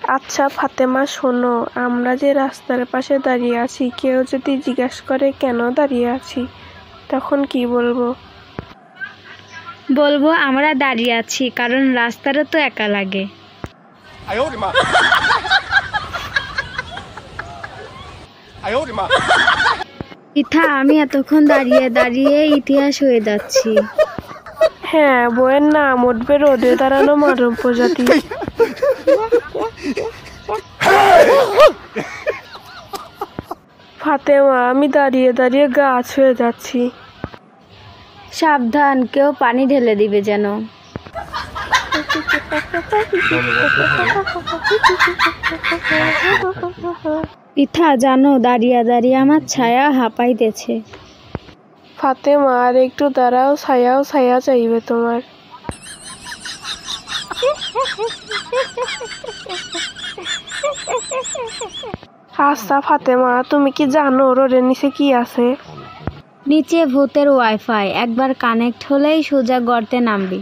আচ্ছা ফাতেমা শোনো, আমরা যে রাস্তার পাশে দাঁড়িয়ে আছি, কেউ যদি জিজ্ঞাসা করে কেন দাঁড়িয়ে আছি, তখন কি বলবো? বলবো আমরা দাঁড়িয়ে আছি কারণ রাস্তারও তো একা লাগে। ইথা, আমি এতক্ষণ দাঁড়িয়ে দাঁড়িয়ে ইতিহাস হয়ে যাচ্ছি। হ্যাঁ, বইয়ের নাম উঠবে রোদে দাঁড়ানো মানব প্রজাতি। ফাতেমা, আমি দাঁড়িয়ে দাঁড়িয়ে গাছ হয়ে যাচ্ছি। সাবধান, কেউ পানি ঢেলে দিবে যেন। ইথা, জানো দাঁড়িয়ে দাঁড়িয়ে আমার ছায়া হাঁপাইতেছে। ফাতেমা, আর একটু দাঁড়াও, ছায়াও ছায়া চাইবে তোমার। আচ্ছা ফাতেমা, তুমি কি জানো রোডের নিচে কি আছে? নিচে ভূতের ওয়াইফাই, একবার কানেক্ট হলেই সোজা গর্তে নামবি।